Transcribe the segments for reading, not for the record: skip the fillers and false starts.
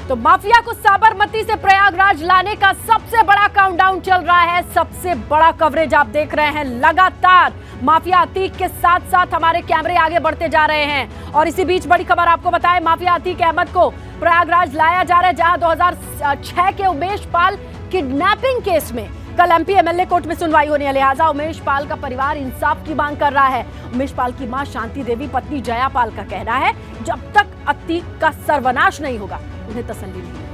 तो माफिया को साबरमती से प्रयागराज लाने का सबसे बड़ा काउंटडाउन चल रहा है। सबसे बड़ा कवरेज आप देख रहे हैं। लगातार माफिया अतीक के साथ साथ हमारे कैमरे आगे बढ़ते जा रहे हैं। और इसी बीच बड़ी खबर आपको बताएं, माफिया अतीक अहमद को प्रयागराज लाया जा रहा है, जहां 2006 के उमेश पाल किडनैपिंग केस में कल एमपी एमएलए कोर्ट में सुनवाई होनी है। लिहाजा उमेश पाल का परिवार इंसाफ की मांग कर रहा है। उमेश पाल की मां शांति देवी पत्नी जया पाल का कहना है, जब तक अतीक का सर्वनाश नहीं होगा उन्हें तसल्ली नहीं मिलेगी।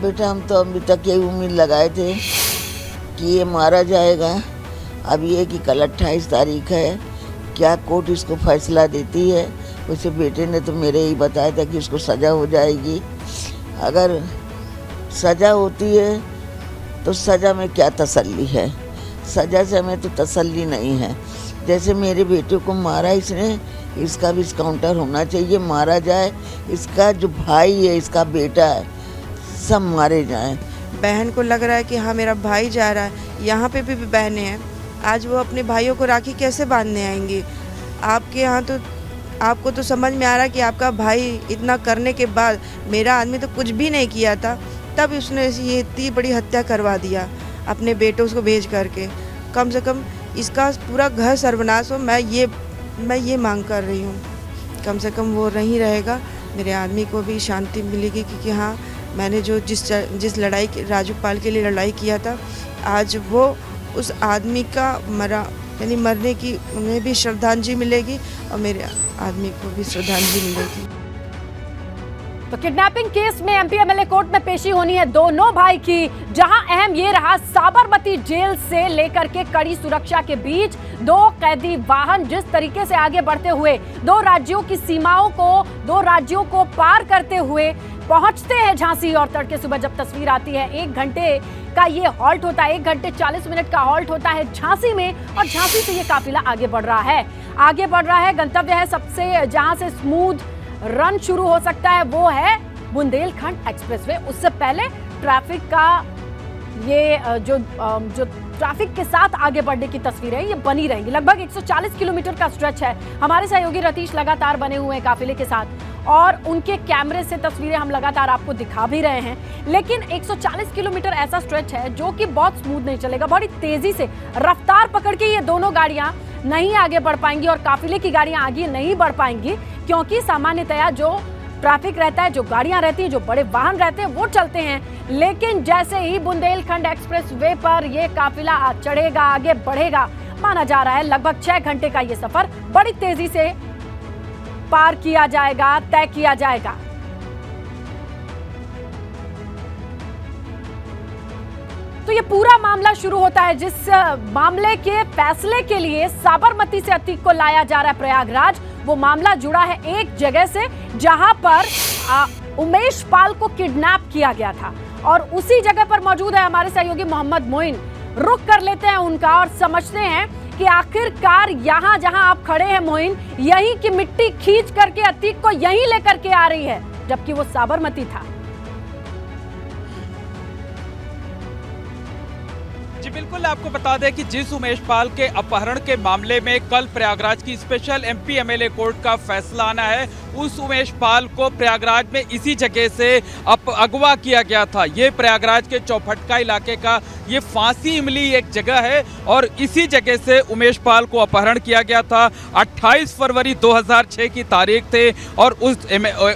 बेटा, हम तो अभी तक यही उम्मीद लगाए थे कि ये मारा जाएगा। अब ये कि कल 28 तारीख है, क्या कोर्ट इसको फैसला देती है। उसे बेटे ने तो मेरे ही बताया था कि उसको सज़ा हो जाएगी। अगर सज़ा होती है तो सज़ा में क्या तसल्ली है, सज़ा से हमें तो तसल्ली नहीं है। जैसे मेरे बेटे को मारा इसने, इसका भी काउंटर होना चाहिए, मारा जाए। इसका जो भाई है, इसका बेटा है, सब मारे जाएं। बहन को लग रहा है कि हाँ मेरा भाई जा रहा है, यहाँ पे भी बहनें हैं, आज वो अपने भाइयों को राखी कैसे बांधने आएंगी। आपके यहाँ तो आपको तो समझ में आ रहा है कि आपका भाई इतना करने के बाद, मेरा आदमी तो कुछ भी नहीं किया था, तब उसने ये इतनी बड़ी हत्या करवा दिया अपने बेटों को भेज करके। कम से कम इसका पूरा घर सर्वनाश हो, मैं ये मांग कर रही हूँ। कम से कम वो नहीं रहेगा, मेरे आदमी को भी शांति मिलेगी कि हाँ मैंने जो जिस लड़ाई राजू पाल के लिए लड़ाई किया था, आज वो उस आदमी का मरने की उन्हें भी श्रद्धांजलि मिलेगी और मेरे आदमी को भी श्रद्धांजलि मिलेगी। तो किडनैपिंग केस में एमपी एमएलए कोर्ट में पेशी होनी है दोनों भाई की, जहां अहम ये रहा साबरमती जेल से लेकर के कड़ी सुरक्षा के बीच दो कैदी वाहन जिस तरीके से आगे बढ़ते हुए दो राज्यों की सीमाओं को, दो राज्यों को पार करते हुए पहुंचते हैं झांसी। और तड़के सुबह जब तस्वीर आती है, 1 घंटे का ये हॉल्ट होता है, 1 घंटे 40 मिनट का हॉल्ट होता है झांसी में, और झांसी से ये काफिला आगे बढ़ रहा है। गंतव्य है सबसे जहां से स्मूथ रन शुरू हो सकता है, वो है बुंदेलखंड एक्सप्रेसवे। उससे पहले ट्रैफिक का ये जो ट्रैफिक के साथ आगे बढ़ने की तस्वीरें ये बनी रहेंगी। लगभग 140 किलोमीटर का स्ट्रेच है। हमारे सहयोगी रतीश लगातार बने हुए हैं काफिले के साथ, और उनके कैमरे से तस्वीरें हम लगातार आपको दिखा भी रहे हैं। लेकिन 140 किलोमीटर ऐसा स्ट्रेच है जो कि बहुत स्मूथ नहीं चलेगा। बड़ी तेजी से रफ्तार पकड़ के ये दोनों गाड़ियां नहीं आगे बढ़ पाएंगी और काफिले की गाड़ियां आगे नहीं बढ़ पाएंगी, क्योंकि सामान्यतया जो ट्रैफिक रहता है, जो गाड़ियां रहती हैं, जो बड़े वाहन रहते हैं, वो चलते हैं। लेकिन जैसे ही बुंदेलखंड एक्सप्रेस वे पर यह काफिला चढ़ेगा, आगे बढ़ेगा, माना जा रहा है लगभग 6 घंटे का ये सफर बड़ी तेजी से पार किया जाएगा, तय किया जाएगा। तो ये पूरा मामला शुरू होता है जिस मामले के फैसले के लिए साबरमती से अतीक को लाया जा रहा है प्रयागराज। वो मामला जुड़ा है एक जगह से जहां पर उमेश पाल को किडनैप किया गया था, और उसी जगह पर मौजूद है हमारे सहयोगी मोहम्मद मोइन। रुक कर लेते हैं उनका और समझते हैं कि आखिरकार यहाँ जहां आप खड़े हैं मोइन, यहीं की मिट्टी खींच करके अतीक को यहीं लेकर के आ रही है, जबकि वो साबरमती था। जी बिल्कुल, आपको बता दें कि जिस उमेश पाल के अपहरण के मामले में कल प्रयागराज की स्पेशल एमपी एमएलए कोर्ट का फैसला आना है, उस उमेश पाल को प्रयागराज में इसी जगह से अगवा किया गया था। ये प्रयागराज के चौफटका इलाके का ये फांसी इमली एक जगह है, और इसी जगह से उमेश पाल को अपहरण किया गया था। 28 फरवरी 2006 की तारीख थे, और उस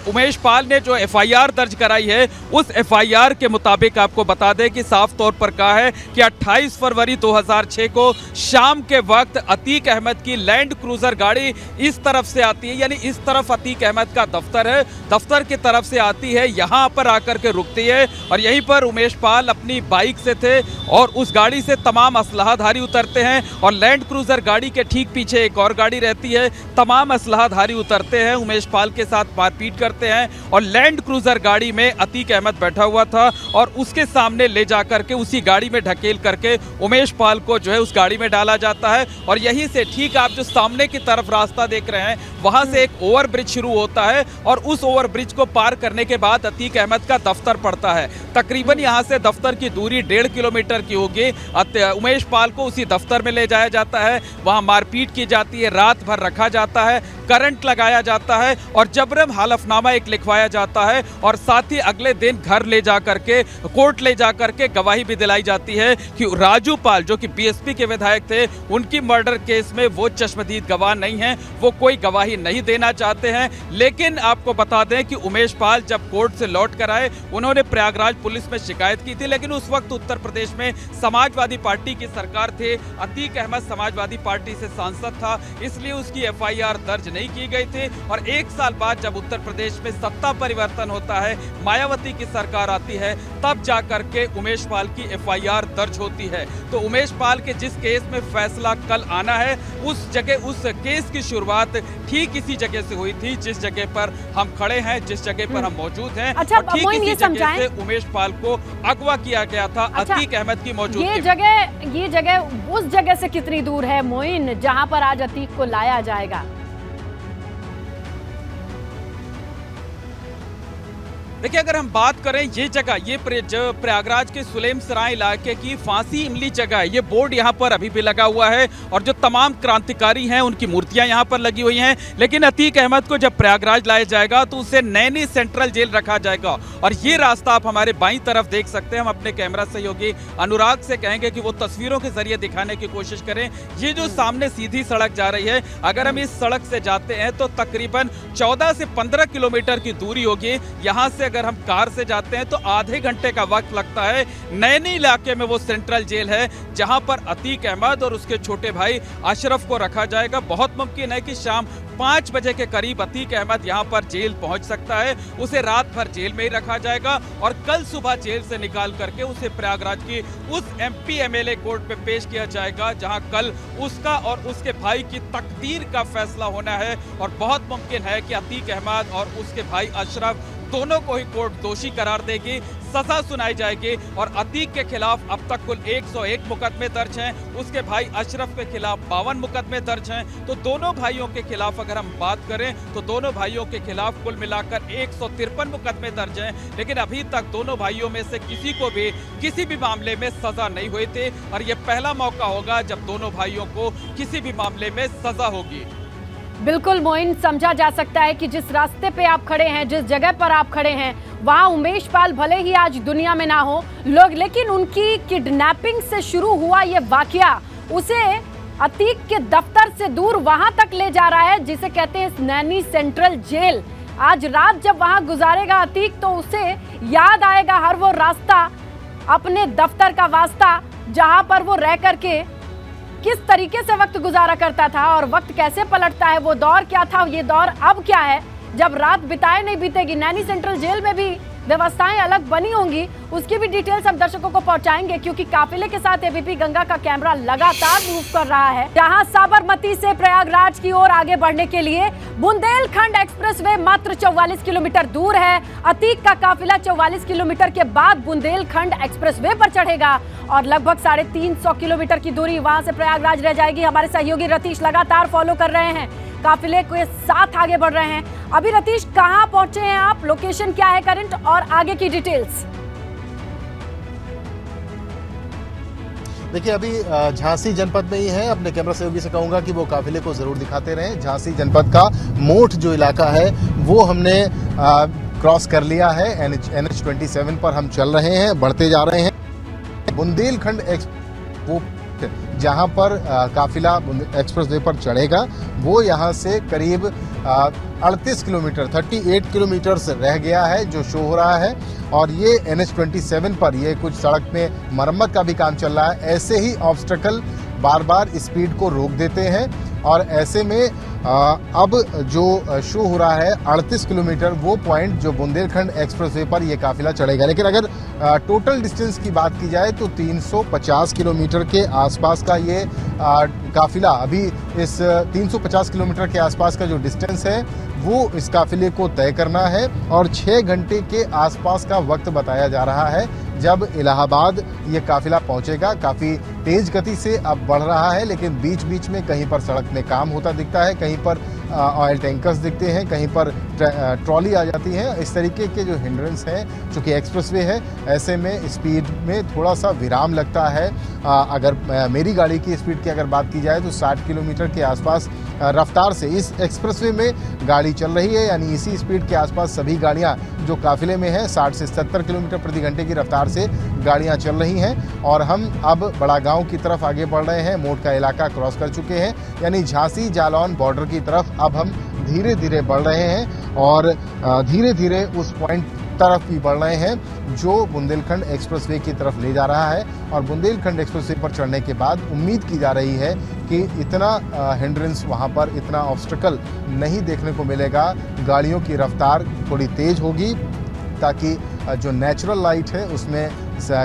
उमेश पाल ने जो एफआईआर दर्ज कराई है, उस एफआईआर के मुताबिक आपको बता दें कि साफ तौर पर कहा है कि 28 फरवरी 2006 को शाम के वक्त अतीक अहमद की लैंड क्रूजर गाड़ी इस तरफ से आती है, यानी इस तरफ अतीक अहमद का दफ्तर है, दफ्तर की तरफ से आती है, यहाँ पर आकर के रुकती है, और यहीं पर उमेश पाल अपनी बाइक से थे, और उस गाड़ी से तमाम असलहाधारी उतरते हैं, और लैंड क्रूजर गाड़ी के ठीक पीछे एक और गाड़ी रहती है। तमाम असलहाधारी उतरते हैं, उमेश पाल के साथ मारपीट करते हैं, और लैंड क्रूजर गाड़ी में अतीक अहमद बैठा हुआ था, और उसके सामने ले जाकर के उसी गाड़ी में ढकेल करके से उमेश पाल को जो है उस गाड़ी में डाला जाता है और यहीं से ठीक आप जो सामने की तरफ रास्ता देख रहे हैं वहां से एक ओवर ब्रिज शुरू होता है और उस ओवर ब्रिज को पार करने के बाद अतीक अहमद का दफ्तर पड़ता है। तकरीबन यहां से दफ्तर की दूरी 1.5 किलोमीटर की होगी। उमेश पाल को उसी दफ्तर में ले जाया जाता है, वहां मारपीट की जाती है, रात भर रखा जाता है, करंट लगाया जाता है और जबरन हलफनामा एक लिखवाया जाता है और साथ ही अगले दिन घर ले जा करके कोर्ट ले जा करके गवाही भी दिलाई जाती है कि राजू पाल जो कि बीएसपी के विधायक थे, उनकी मर्डर केस में वो चश्मदीद गवाह नहीं हैं, वो कोई गवाही नहीं देना चाहते हैं। लेकिन आपको बता दें कि उमेश पाल जब कोर्ट से लौट कर आए उन्होंने प्रयागराज पुलिस में शिकायत की थी, लेकिन उस वक्त उत्तर प्रदेश में समाजवादी पार्टी की सरकार थे, अतीक अहमद समाजवादी पार्टी से सांसद था, इसलिए उसकी एफआईआर दर्ज नहीं की गई थी। और 1 साल बाद जब उत्तर प्रदेश में सत्ता परिवर्तन होता है, मायावती की सरकार आती है, तब जाकर के उमेश पाल की एफआईआर दर्ज होती है। तो उमेश पाल के जिस केस में फैसला कल आना है उस जगह उस केस की शुरुआत ठीक इसी जगह से हुई थी जिस जगह पर हम खड़े हैं, जिस जगह पर हम मौजूद हैं। अच्छा, और ठीक इसी जगह से उमेश पाल को अगवा किया गया था। अच्छा, अतीक अहमद की मौजूदगी। ये जगह उस जगह से कितनी दूर है मोइन जहां पर आज अतीक को लाया जाएगा? देखिए, अगर हम बात करें ये जगह, ये प्रयागराज के सुलेम सराय इलाके की फांसी इमली जगह है। ये बोर्ड यहाँ पर अभी भी लगा हुआ है और जो तमाम क्रांतिकारी हैं उनकी मूर्तियां यहाँ पर लगी हुई हैं। लेकिन अतीक अहमद को जब प्रयागराज लाया जाएगा तो उसे नैनी सेंट्रल जेल रखा जाएगा और ये रास्ता आप हमारे बाईं तरफ देख सकते हैं। हम अपने कैमरा सहयोगी अनुराग से कहेंगे कि वो तस्वीरों के जरिए दिखाने की कोशिश करें। ये जो सामने सीधी सड़क जा रही है, अगर हम इस सड़क से जाते हैं तो तकरीबन 14 से 15 किलोमीटर की दूरी होगी। यहाँ से अगर हम कार से जाते हैं तो आधे घंटे का वक्त लगता है। नैनी इलाके में वो सेंट्रल जेल है जहां पर अतीक अहमद और उसके छोटे भाई अशरफ को रखा जाएगा। बहुत मुमकिन है कि शाम 5 बजे के करीब अतीक अहमद यहां पर जेल पहुंच सकता है। उसे रात भर जेल में ही रखा जाएगा और कल सुबह जेल से निकाल करके उसे प्रयागराज की उस एमपी एमएलए कोर्ट में पेश किया जाएगा जहां कल उसका और उसके भाई की तकदीर का फैसला होना है। और बहुत मुमकिन है कि अतीक अहमद और उसके भाई अशरफ दोनों को ही कोर्ट दोषी करार देगी, सजा सुनाई जाएगी। और अतीक के खिलाफ अब तक कुल 101 मुकदमे दर्ज हैं, उसके भाई अशरफ के खिलाफ 52 मुकदमे दर्ज हैं। तो दोनों भाइयों के खिलाफ अगर हम बात करें तो दोनों भाइयों के खिलाफ कुल मिलाकर 153 मुकदमे दर्ज हैं। लेकिन अभी तक दोनों भाइयों में से किसी को भी किसी भी मामले में सजा नहीं हुई थी और यह पहला मौका होगा जब दोनों भाइयों को किसी भी मामले में सजा होगी। बिल्कुल मोइन, समझा जा सकता है कि जिस रास्ते पे आप खड़े हैं, जिस जगह पर आप खड़े हैं, वहां उमेश पाल भले ही आज दुनिया में ना हो लोग, लेकिन उनकी किडनैपिंग से शुरू हुआ ये वाकया उसे अतीक के दफ्तर से दूर वहां तक ले जा रहा है जिसे कहते हैं नैनी सेंट्रल जेल। आज रात जब वहां गुजारेगा अतीक तो उसे याद आएगा हर वो रास्ता, अपने दफ्तर का वास्ता, जहां पर वो रह करके किस तरीके से वक्त गुजारा करता था और वक्त कैसे पलटता है। वो दौर क्या था, ये दौर अब क्या है जब रात बिताए नहीं बीतेगी। नैनी सेंट्रल जेल में भी व्यवस्थाएं अलग बनी होंगी, उसकी भी डिटेल्स हम दर्शकों को पहुंचाएंगे क्योंकि काफिले के साथ एबीपी गंगा का कैमरा लगातार मूव कर रहा है। जहां साबरमती से प्रयागराज की ओर आगे बढ़ने के लिए बुंदेलखंड एक्सप्रेसवे मात्र 44 किलोमीटर दूर है। अतीक का काफिला 44 किलोमीटर के बाद बुंदेलखंड एक्सप्रेसवे पर चढ़ेगा और लगभग 350 किलोमीटर की दूरी वहां से प्रयागराज रह जाएगी। हमारे सहयोगी रतीश लगातार फॉलो कर रहे हैं, काफिले के साथ आगे बढ़ रहे हैं। अभी रतीश, कहां पहुंचे हैं आप, लोकेशन क्या है करंट और आगे की डिटेल्स? देखिए, अभी झांसी जनपद में ही है। अपने कैमरा सहयोगी से कहूंगा कि वो काफिले को जरूर दिखाते रहें। झांसी जनपद का मोठ जो इलाका है वो हमने क्रॉस कर लिया है। NH 27 पर हम चल रहे हैं, बढ़ते जा रहे हैं। बुंदेलखंड वो जहां पर काफिला एक्सप्रेसवे पर चढ़ेगा वो यहां से करीब 38 किलोमीटर 38 किलोमीटर से रह गया है जो शो हो रहा है। और ये NH 27 पर ये कुछ सड़क में मरम्मत का भी काम चल रहा है। ऐसे ही ऑब्स्टेकल बार बार स्पीड को रोक देते हैं और ऐसे में अब जो शो हो रहा है 38 किलोमीटर, वो पॉइंट जो बुंदेलखंड एक्सप्रेसवे पर ये काफिला चढ़ेगा। लेकिन अगर टोटल डिस्टेंस की बात की जाए तो 350 किलोमीटर के आसपास का ये काफिला, अभी इस 350 किलोमीटर के आसपास का जो डिस्टेंस है वो इस काफिले को तय करना है और 6 घंटे के आसपास का वक्त बताया जा रहा है जब इलाहाबाद ये काफिला पहुंचेगा। काफ़ी तेज़ गति से अब बढ़ रहा है, लेकिन बीच बीच में कहीं पर सड़क में काम होता दिखता है, कहीं पर ऑयल टैंकर्स दिखते हैं, कहीं पर ट्रॉली आ जाती है। इस तरीके के जो हिंड्रेंस हैं, चूँकि एक्सप्रेसवे है, ऐसे में स्पीड में थोड़ा सा विराम लगता है। अगर मेरी गाड़ी की स्पीड की अगर बात की जाए तो 60 किलोमीटर के आसपास रफ्तार से इस एक्सप्रेसवे में गाड़ी चल रही है, यानी इसी स्पीड के आसपास सभी गाड़ियां जो काफिले में हैं 60 से 70 किलोमीटर प्रति घंटे की रफ्तार से गाड़ियां चल रही हैं। और हम अब बड़ा गांव की तरफ आगे बढ़ रहे हैं, मोट का इलाका क्रॉस कर चुके हैं, यानी झांसी जालौन बॉर्डर की तरफ अब हम धीरे धीरे बढ़ रहे हैं और धीरे धीरे उस पॉइंट तरफ भी बढ़ रहे हैं जो बुंदेलखंड एक्सप्रेसवे की तरफ ले जा रहा है। और बुंदेलखंड एक्सप्रेसवे पर चढ़ने के बाद उम्मीद की जा रही है कि इतना हिंड्रेंस वहां पर, इतना ऑब्स्टिकल नहीं देखने को मिलेगा। गाड़ियों की रफ्तार थोड़ी तेज होगी ताकि जो नेचुरल लाइट है उसमें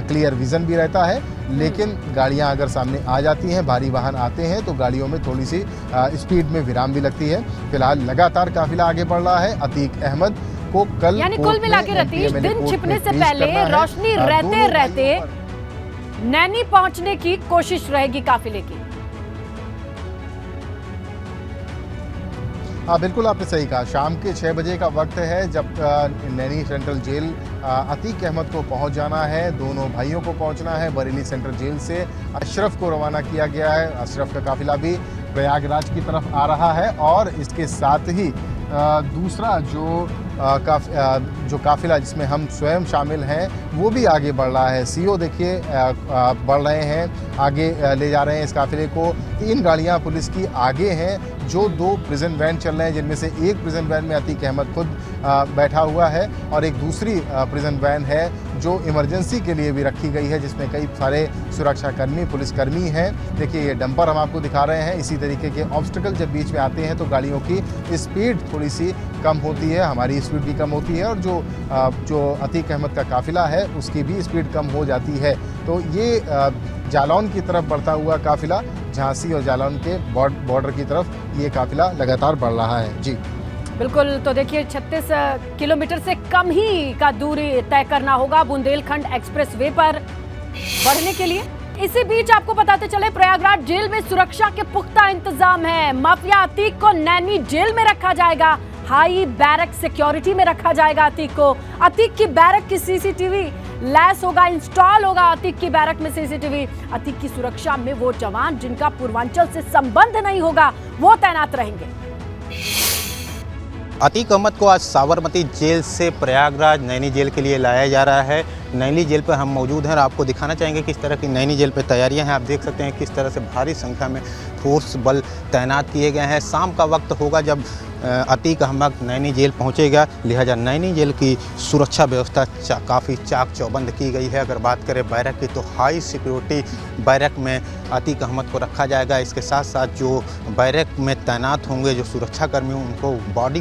क्लियर विजन भी रहता है, लेकिन गाड़ियां अगर सामने आ जाती हैं, भारी वाहन आते हैं, तो गाड़ियों में थोड़ी सी स्पीड में विराम भी लगती है। फिलहाल लगातार काफिला आगे बढ़ रहा है। अतीक अहमद को कल यानी कुल मिला के रतीश, दिन छिपने से पहले रोशनी रहते रहते नैनी पहुंचने की कोशिश रहेगी काफिले की। हाँ, बिल्कुल आपने सही कहा। शाम के 6 बजे का वक्त है जब नैनी सेंट्रल जेल अतीक अहमद को पहुंच जाना है। दोनों भाइयों को पहुंचना है। बरेली सेंट्रल जेल से अशरफ को रवाना किया गया है। अशरफ का काफिला भी प्रयागराज की तरफ आ रहा है और इसके साथ ही दूसरा जो काफिला जिसमें हम स्वयं शामिल हैं वो भी आगे बढ़ रहा है। सीओ देखिए बढ़ रहे हैं, आगे ले जा रहे हैं इस काफिले को। 3 गाड़ियां पुलिस की आगे हैं, जो 2 प्रिजन वैन चल रहे हैं, जिनमें से एक प्रिजन वैन में अतीक अहमद खुद बैठा हुआ है और एक दूसरी प्रिजन वैन है जो इमरजेंसी के लिए भी रखी गई है, जिसमें कई सारे सुरक्षाकर्मी, पुलिसकर्मी हैं। देखिए ये डंपर हम आपको दिखा रहे हैं। इसी तरीके के ऑब्स्टिकल जब बीच में आते हैं तो गाड़ियों की स्पीड थोड़ी सी कम होती है, हमारी स्पीड भी कम होती है और जो अतीक अहमद का काफिला है उसकी भी स्पीड कम हो जाती है। तो ये जालौन की तरफ बढ़ता हुआ काफिला, झांसी और जालौन के बॉर्डर की तरफ ये काफिला लगातार बढ़ रहा है। जी बिल्कुल, तो देखिए 36 किलोमीटर से कम ही का दूरी तय करना होगा बुंदेलखंड एक्सप्रेसवे पर बढ़ने के लिए। इसी बीच आपको बताते चले, प्रयागराज जेल में सुरक्षा के पुख्ता इंतजाम है। माफिया अतीक को नैनी जेल में रखा जाएगा, हाई बैरक सिक्योरिटी में रखा जाएगा अतीक को। अतीक की बैरक की सीसीटीवी लैस होगा, इंस्टॉल होगा अतीक की बैरक में सीसीटीवी। अतीक की सुरक्षा में वो जवान जिनका पूर्वांचल से संबंध नहीं होगा वो तैनात रहेंगे। अतीक अहमद को आज साबरमती जेल से प्रयागराज नैनी जेल के लिए लाया जा रहा है। नैनी जेल पर हम मौजूद हैं और आपको दिखाना चाहेंगे किस तरह की नैनी जेल पर तैयारियां हैं। आप देख सकते हैं किस तरह से भारी संख्या में फोर्स बल तैनात किए गए हैं। शाम का वक्त होगा जब अतीक अहमद नैनी जेल पहुंचेगा, लिहाजा नैनी जेल की सुरक्षा व्यवस्था काफ़ी चाक चौबंद की गई है। अगर बात करें बैरक की तो हाई सिक्योरिटी बैरक में अतीक अहमद को रखा जाएगा। इसके साथ साथ जो बैरक में तैनात होंगे जो सुरक्षाकर्मी, उनको बॉडी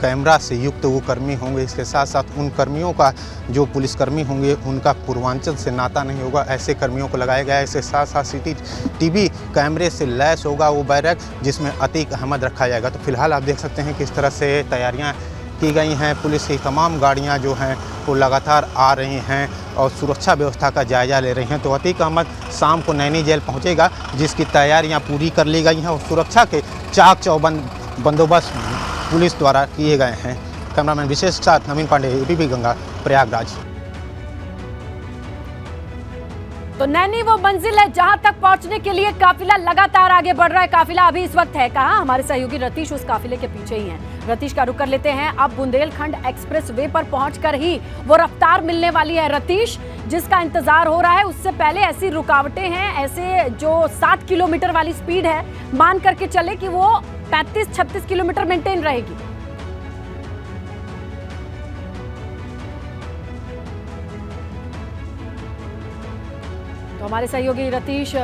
कैमरा से युक्त वो कर्मी होंगे। इसके साथ साथ उन कर्मियों का जो पुलिसकर्मी होंगे उनका पूर्वांचल से नाता नहीं होगा, ऐसे कर्मियों को लगाया गया है। इसके साथ साथ CCTV कैमरे से लैस होगा वो बैरक जिसमें अतीक अहमद रखा जाएगा। तो फिलहाल आप देख सकते हैं किस तरह से तैयारियां की गई हैं। पुलिस की तमाम गाड़ियां जो हैं वो लगातार आ रही हैं और सुरक्षा व्यवस्था का जायजा ले रही हैं। तो अतीक अहमद शाम को नैनी जेल पहुंचेगा जिसकी तैयारियां पूरी कर ली गई हैं और सुरक्षा के चाक चौबंद बंदोबस्त पुलिस द्वारा किए गए हैं। कैमरामैन विशेष के साथ नवीन पांडे, ABP गंगा, प्रयागराज। तो नैनी वो मंजिल है जहां तक पहुंचने के लिए काफिला लगातार आगे बढ़ रहा है। काफिला अभी इस वक्त है कहां? हमारे सहयोगी रतीश उस काफिले के पीछे ही हैं। रतीश का रुख कर लेते हैं। अब बुंदेलखंड एक्सप्रेसवे पर पहुंचकर ही वो रफ्तार मिलने वाली है रतीश, जिसका इंतजार हो रहा है। उससे पहले ऐसी रुकावटें हैं, ऐसे जो 60 किलोमीटर वाली स्पीड है, मान करके चले कि वो 35-36 किलोमीटर मेंटेन रहेगी। तो हमारे सहयोगी रतीश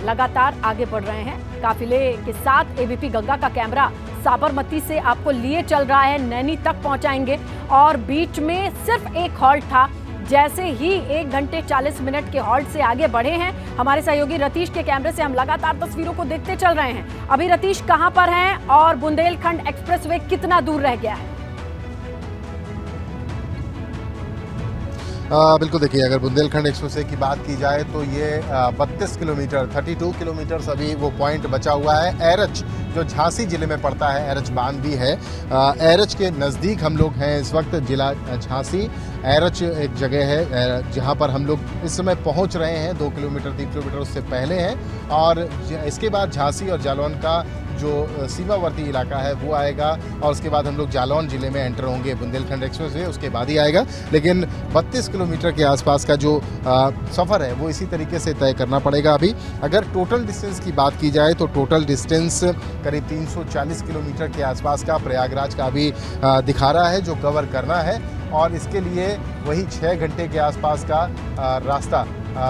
लगातार आगे बढ़ रहे हैं काफिले के साथ। ABP गंगा का कैमरा साबरमती से आपको लिए चल रहा है, नैनी तक पहुंचाएंगे। और बीच में सिर्फ एक हॉल्ट था। जैसे ही 1 घंटे 40 मिनट के हॉल्ट से आगे बढ़े हैं, हमारे सहयोगी रतीश के कैमरे से हम लगातार तस्वीरों को देखते चल रहे हैं। अभी रतीश कहां पर हैं और बुंदेलखंड एक्सप्रेसवे कितना दूर रह गया है? बिल्कुल, देखिए अगर बुंदेलखंड एक्सप्रेसवे की बात की जाए तो ये 32 किलोमीटर 32 किलोमीटर अभी वो पॉइंट बचा हुआ है। एरच जो झांसी जिले में पड़ता है, एरच बांध भी है। एरच के नज़दीक हम लोग हैं इस वक्त, जिला झांसी। एरच एक जगह है जहाँ पर हम लोग इस समय पहुँच रहे हैं, 2 किलोमीटर 3 किलोमीटर उससे पहले हैं। और इसके बाद झांसी और जालौन का जो सीमावर्ती इलाका है वो आएगा, और उसके बाद हम लोग जालौन ज़िले में एंटर होंगे। बुंदेलखंड एक्सप्रेसवे उसके बाद ही आएगा। लेकिन 32 किलोमीटर के आसपास का जो सफ़र है वो इसी तरीके से तय करना पड़ेगा। अभी अगर टोटल डिस्टेंस की बात की जाए तो टोटल डिस्टेंस करीब 340 किलोमीटर के आसपास का प्रयागराज का अभी दिखा रहा है जो कवर करना है, और इसके लिए वही 6 घंटे के आसपास का रास्ता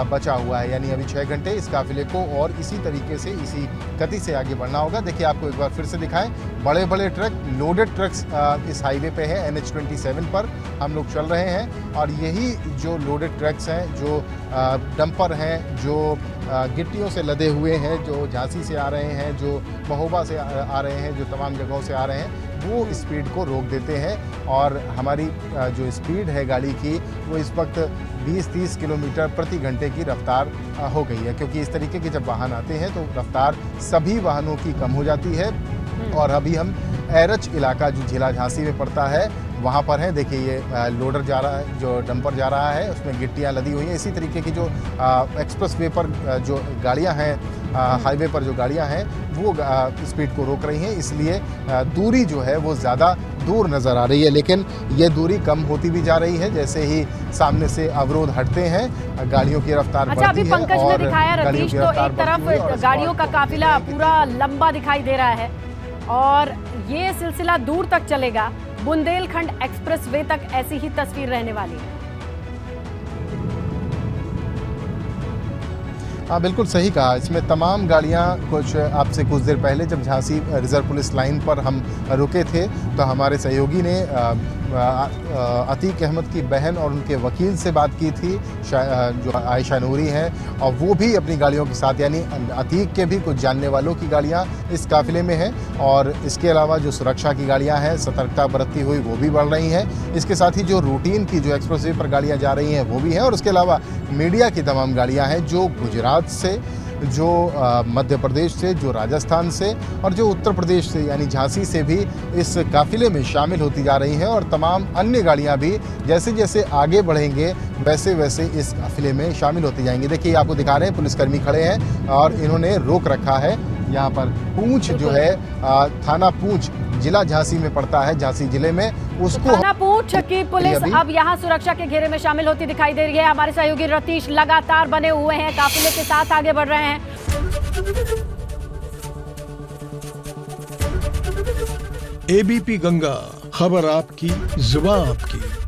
बचा हुआ है। यानी अभी 6 घंटे इस काफिले को और इसी तरीके से इसी गति से आगे बढ़ना होगा। देखिए आपको एक बार फिर से दिखाएं, बड़े बड़े ट्रक, लोडेड ट्रक्स इस हाईवे पे है। NH27 पर हम लोग चल रहे हैं, और यही जो लोडेड ट्रक्स हैं, जो डंपर हैं, जो गिट्टियों से लदे हुए हैं, जो झांसी से आ रहे हैं, जो महोबा से आ रहे हैं, जो तमाम जगहों से आ रहे हैं, वो स्पीड को रोक देते हैं। और हमारी जो स्पीड है गाड़ी की वो इस वक्त 20-30 किलोमीटर प्रति घंटे की रफ्तार हो गई है, क्योंकि इस तरीके के जब वाहन आते हैं तो रफ्तार सभी वाहनों की कम हो जाती है। और अभी हम एरच इलाका जो जिला झांसी में पड़ता है वहाँ पर है। देखिए ये लोडर जा रहा है, जो डंपर जा रहा है, उसमें गिट्टियाँ लदी हुई हैं। इसी तरीके की जो एक्सप्रेसवे पर जो गाड़ियाँ हैं, हाईवे पर जो गाड़ियाँ हैं वो स्पीड को रोक रही हैं, इसलिए दूरी जो है वो ज़्यादा दूर नज़र आ रही है। लेकिन ये दूरी कम होती भी जा रही है जैसे ही सामने से अवरोध हटते हैं, गाड़ियों की रफ्तार बढ़ती है। अभी पंकज ने दिखाया रतीश, तो एक तरफ गाड़ियों का काफिला पूरा लंबा दिखाई दे रहा है और ये सिलसिला दूर तक चलेगा। बुंदेलखंड एक्सप्रेसवे तक ऐसी ही तस्वीर रहने वाली है। हाँ, बिल्कुल सही कहा। इसमें तमाम गाड़ियाँ आपसे कुछ देर पहले जब झांसी रिजर्व पुलिस लाइन पर हम रुके थे तो हमारे सहयोगी ने अतीक अहमद की बहन और उनके वकील से बात की थी, जो आयशा नूरी हैं, और वो भी अपनी गाड़ियों के साथ, यानी अतीक के भी कुछ जानने वालों की गाड़ियाँ इस काफिले में हैं। और इसके अलावा जो सुरक्षा की गाड़ियाँ हैं, सतर्कता बरतती हुई, वो भी बढ़ रही हैं। इसके साथ ही जो रूटीन की जो एक्सप्रेसवे पर गाड़ियाँ जा रही हैं वो भी हैं, और उसके अलावा मीडिया की तमाम गाड़ियाँ हैं जो गुजरात से, जो मध्य प्रदेश से, जो राजस्थान से और जो उत्तर प्रदेश से यानी झांसी से भी इस काफिले में शामिल होती जा रही हैं। और तमाम अन्य गाड़ियां भी जैसे जैसे आगे बढ़ेंगे वैसे वैसे इस काफिले में शामिल होती जाएंगी। देखिए आपको दिखा रहे हैं, पुलिसकर्मी खड़े हैं और इन्होंने रोक रखा है। यहाँ पर पूंछ जो है, थाना पूंछ जिला झांसी में पड़ता है, झांसी जिले में, उसको थाना पूंछ की पुलिस अब यहाँ सुरक्षा के घेरे में शामिल होती दिखाई दे रही है। हमारे सहयोगी रतीश लगातार बने हुए हैं, काफिले के साथ आगे बढ़ रहे हैं। ABP गंगा, खबर आपकी, जुबान आपकी।